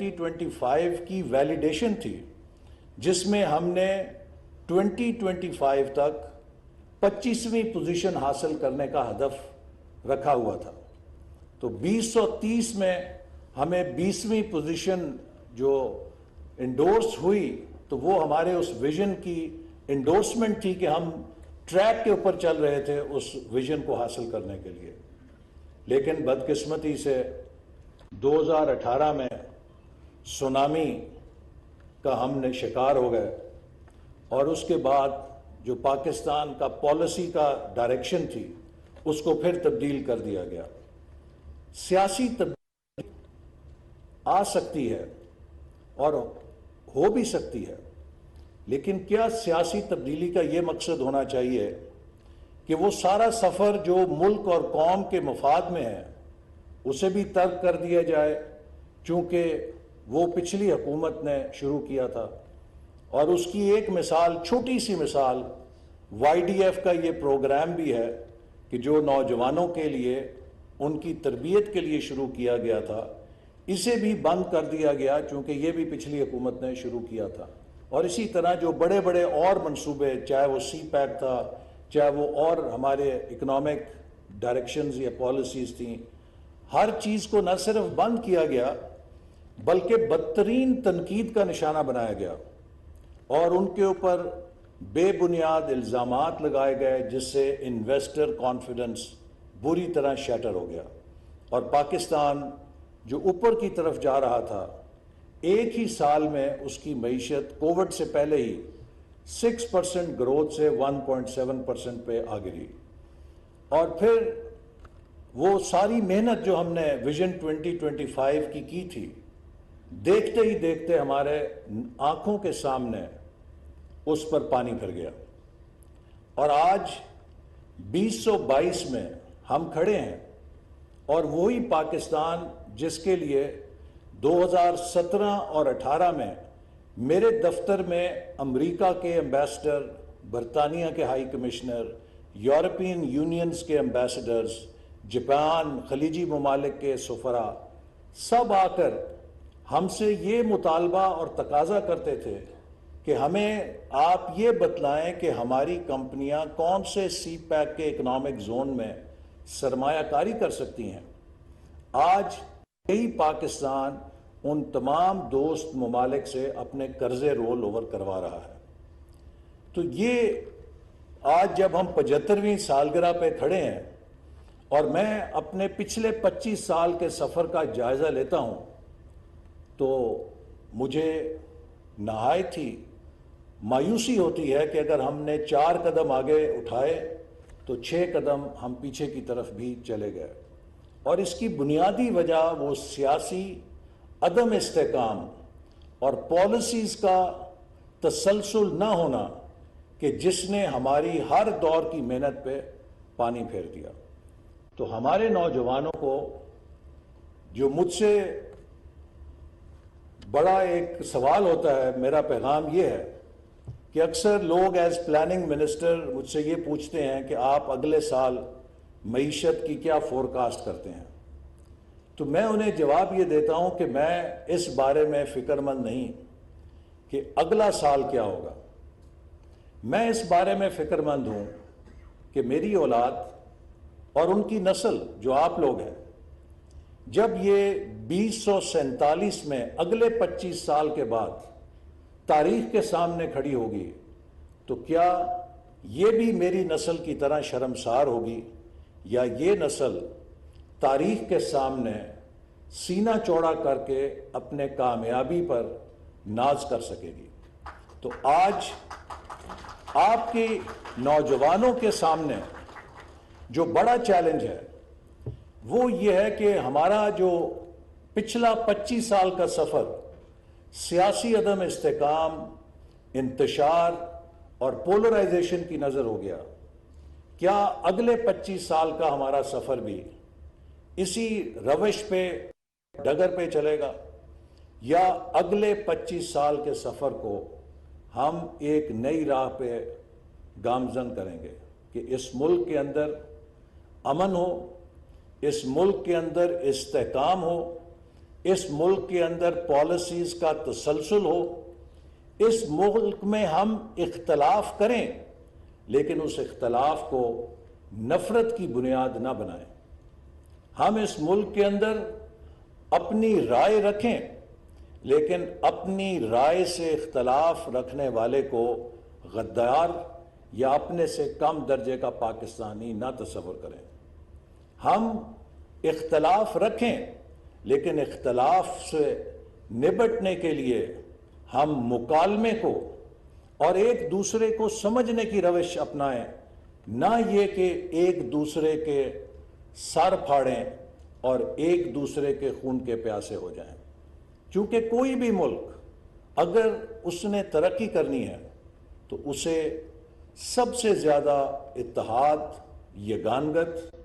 2025 کی ویلیڈیشن تھی، جس میں ہم نے 2025 تک 25ویں پوزیشن حاصل کرنے کا ہدف رکھا ہوا تھا۔ تو 2030 میں ہمیں 20ویں پوزیشن جو انڈورس ہوئی، تو وہ ہمارے اس ویژن کی انڈورسمنٹ تھی کہ ہم ٹریک کے اوپر چل رہے تھے اس ویژن کو حاصل کرنے کے لیے۔ لیکن بدقسمتی سے 2018 میں سونامی کا ہم نے شکار ہو گئے، اور اس کے بعد جو پاکستان کا پالیسی کا ڈائریکشن تھی اس کو پھر تبدیل کر دیا گیا۔ سیاسی تبدیلی آ سکتی ہے اور ہو بھی سکتی ہے، لیکن کیا سیاسی تبدیلی کا یہ مقصد ہونا چاہیے کہ وہ سارا سفر جو ملک اور قوم کے مفاد میں ہے اسے بھی ترک کر دیا جائے، چونکہ وہ پچھلی حکومت نے شروع کیا تھا؟ اور اس کی ایک مثال، چھوٹی سی مثال، YDF کا یہ پروگرام بھی ہے کہ جو نوجوانوں کے لیے ان کی تربیت کے لیے شروع کیا گیا تھا، اسے بھی بند کر دیا گیا، چونکہ یہ بھی پچھلی حکومت نے شروع کیا تھا۔ اور اسی طرح جو بڑے بڑے اور منصوبے، چاہے وہ CPEC تھا، چاہے وہ اور ہمارے اکنامک ڈائریکشنز یا پالیسیز تھیں، ہر چیز کو نہ صرف بند کیا گیا بلکہ بدترین تنقید کا نشانہ بنایا گیا، اور ان کے اوپر بے بنیاد الزامات لگائے گئے، جس سے انویسٹر کانفیڈنس بری طرح شیٹر ہو گیا، اور پاکستان جو اوپر کی طرف جا رہا تھا، ایک ہی سال میں اس کی معیشت کووڈ سے پہلے ہی 6% گروتھ سے 1.7% پہ آ گری۔ اور پھر وہ ساری محنت جو ہم نے ویژن 2025 کی تھی، دیکھتے ہی دیکھتے ہمارے آنکھوں کے سامنے اس پر پانی پھر گیا، اور آج 2022 میں ہم کھڑے ہیں، اور وہی پاکستان جس کے لیے 2017 اور 18 میں میرے دفتر میں امریکہ کے ایمبیسڈر، برطانیہ کے ہائی کمشنر، یورپین یونینز کے ایمبیسڈرز، جاپان، خلیجی ممالک کے سفراء، سب آ کر ہم سے یہ مطالبہ اور تقاضا کرتے تھے کہ ہمیں آپ یہ بتلائیں کہ ہماری کمپنیاں کون سے CPEC کے اکنامک زون میں سرمایہ کاری کر سکتی ہیں۔ آج یہی پاکستان ان تمام دوست ممالک سے اپنے قرضے رول اوور کروا رہا ہے۔ تو یہ آج جب ہم 75ویں سالگرہ پہ کھڑے ہیں، اور میں اپنے پچھلے 25 سال کے سفر کا جائزہ لیتا ہوں، تو مجھے نہایت ہی مایوسی ہوتی ہے کہ اگر ہم نے 4 قدم آگے اٹھائے تو 6 قدم ہم پیچھے کی طرف بھی چلے گئے، اور اس کی بنیادی وجہ وہ سیاسی عدم استحکام اور پالیسیز کا تسلسل نہ ہونا کہ جس نے ہماری ہر دور کی محنت پہ پانی پھیر دیا۔ تو ہمارے نوجوانوں کو، جو مجھ سے بڑا ایک سوال ہوتا ہے، میرا پیغام یہ ہے کہ اکثر لوگ ایز پلاننگ منسٹر مجھ سے یہ پوچھتے ہیں کہ آپ اگلے سال معیشت کی کیا فورکاسٹ کرتے ہیں؟ تو میں انہیں جواب یہ دیتا ہوں کہ میں اس بارے میں فکر مند نہیں کہ اگلا سال کیا ہوگا۔ میں اس بارے میں فکر مند ہوں کہ میری اولاد اور ان کی نسل جو آپ لوگ ہیں، جب یہ 2047 میں اگلے 25 سال کے بعد تاریخ کے سامنے کھڑی ہوگی، تو کیا یہ بھی میری نسل کی طرح شرمسار ہوگی، یا یہ نسل تاریخ کے سامنے سینہ چوڑا کر کے اپنے کامیابی پر ناز کر سکے گی؟ تو آج آپ کی نوجوانوں کے سامنے جو بڑا چیلنج ہے وہ یہ ہے کہ ہمارا جو پچھلا 25 سال کا سفر سیاسی عدم استحکام، انتشار اور پولرائزیشن کی نظر ہو گیا، کیا اگلے 25 سال کا ہمارا سفر بھی اسی روش پہ، ڈگر پہ چلے گا، یا اگلے 25 سال کے سفر کو ہم ایک نئی راہ پہ گامزن کریں گے کہ اس ملک کے اندر امن ہو، اس ملک کے اندر استحکام ہو، اس ملک کے اندر پالیسیز کا تسلسل ہو، اس ملک میں ہم اختلاف کریں لیکن اس اختلاف کو نفرت کی بنیاد نہ بنائیں۔ ہم اس ملک کے اندر اپنی رائے رکھیں لیکن اپنی رائے سے اختلاف رکھنے والے کو غدار یا اپنے سے کم درجے کا پاکستانی نہ تصور کریں۔ ہم اختلاف رکھیں لیکن اختلاف سے نبٹنے کے لیے ہم مکالمے کو اور ایک دوسرے کو سمجھنے کی روش اپنائیں، نہ یہ کہ ایک دوسرے کے سر پھاڑیں اور ایک دوسرے کے خون کے پیاسے ہو جائیں۔ چونکہ کوئی بھی ملک اگر اس نے ترقی کرنی ہے تو اسے سب سے زیادہ اتحاد، یگانگت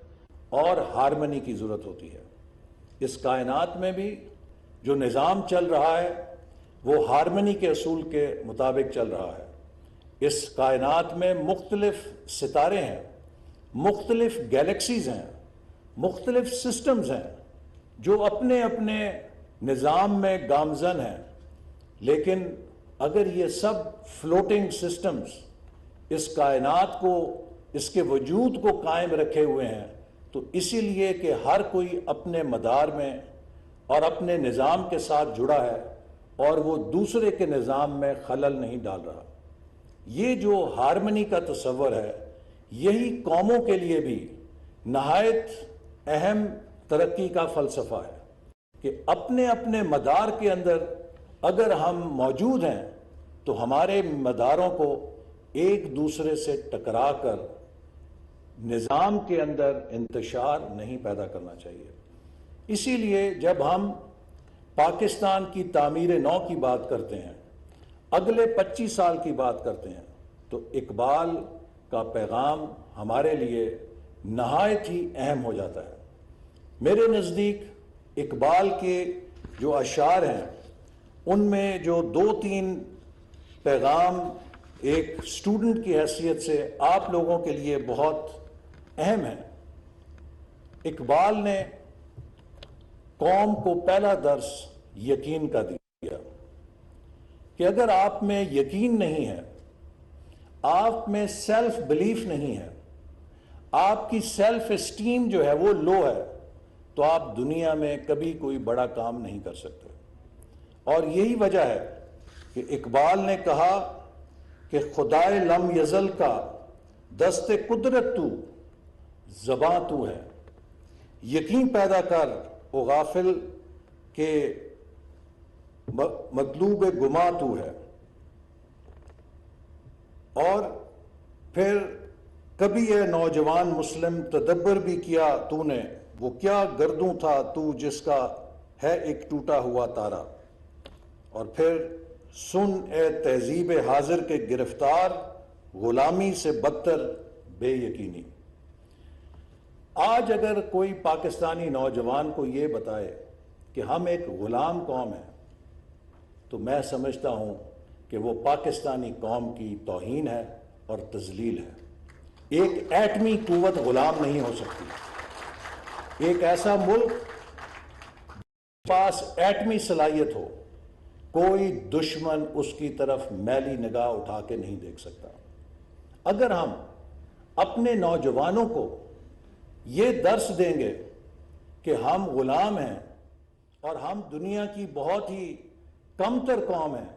اور ہارمنی کی ضرورت ہوتی ہے۔ اس کائنات میں بھی جو نظام چل رہا ہے وہ ہارمنی کے اصول کے مطابق چل رہا ہے۔ اس کائنات میں مختلف ستارے ہیں، مختلف گیلیکسیز ہیں، مختلف سسٹمز ہیں جو اپنے اپنے نظام میں گامزن ہیں، لیکن اگر یہ سب فلوٹنگ سسٹمز اس کائنات کو، اس کے وجود کو قائم رکھے ہوئے ہیں تو اسی لیے کہ ہر کوئی اپنے مدار میں اور اپنے نظام کے ساتھ جڑا ہے اور وہ دوسرے کے نظام میں خلل نہیں ڈال رہا۔ یہ جو ہارمنی کا تصور ہے یہی قوموں کے لیے بھی نہایت اہم ترقی کا فلسفہ ہے کہ اپنے اپنے مدار کے اندر اگر ہم موجود ہیں تو ہمارے مداروں کو ایک دوسرے سے ٹکرا کر نظام کے اندر انتشار نہیں پیدا کرنا چاہیے۔ اسی لیے جب ہم پاکستان کی تعمیر نو کی بات کرتے ہیں، اگلے 25 سال کی بات کرتے ہیں، تو اقبال کا پیغام ہمارے لیے نہایت ہی اہم ہو جاتا ہے۔ میرے نزدیک اقبال کے جو اشعار ہیں ان میں جو 2-3 پیغام ایک اسٹوڈنٹ کی حیثیت سے آپ لوگوں کے لیے بہت اہم ہیں۔ اقبال نے قوم کو پہلا درس یقین کا دیا کہ اگر آپ میں یقین نہیں ہے، آپ میں سیلف بلیف نہیں ہے، آپ کی سیلف اسٹیم جو ہے وہ لو ہے، تو آپ دنیا میں کبھی کوئی بڑا کام نہیں کر سکتے۔ اور یہی وجہ ہے کہ اقبال نے کہا کہ خدائے لم یزل کا دست قدرت تو، زباں تو ہے، یقین پیدا کر او غافل کہ مطلوب گما تو ہے۔ اور پھر کبھی اے نوجوان مسلم تدبر بھی کیا تو نے، وہ کیا گردوں تھا تو جس کا ہے ایک ٹوٹا ہوا تارا۔ اور پھر سن اے تہذیب حاضر کے گرفتار، غلامی سے بدتر بے یقینی۔ آج اگر کوئی پاکستانی نوجوان کو یہ بتائے کہ ہم ایک غلام قوم ہیں تو میں سمجھتا ہوں کہ وہ پاکستانی قوم کی توہین ہے اور تذلیل ہے۔ ایک ایٹمی قوت غلام نہیں ہو سکتی۔ ایک ایسا ملک جس کے پاس ایٹمی صلاحیت ہو، کوئی دشمن اس کی طرف میلی نگاہ اٹھا کے نہیں دیکھ سکتا۔ اگر ہم اپنے نوجوانوں کو یہ درس دیں گے کہ ہم غلام ہیں اور ہم دنیا کی بہت ہی کمتر قوم ہیں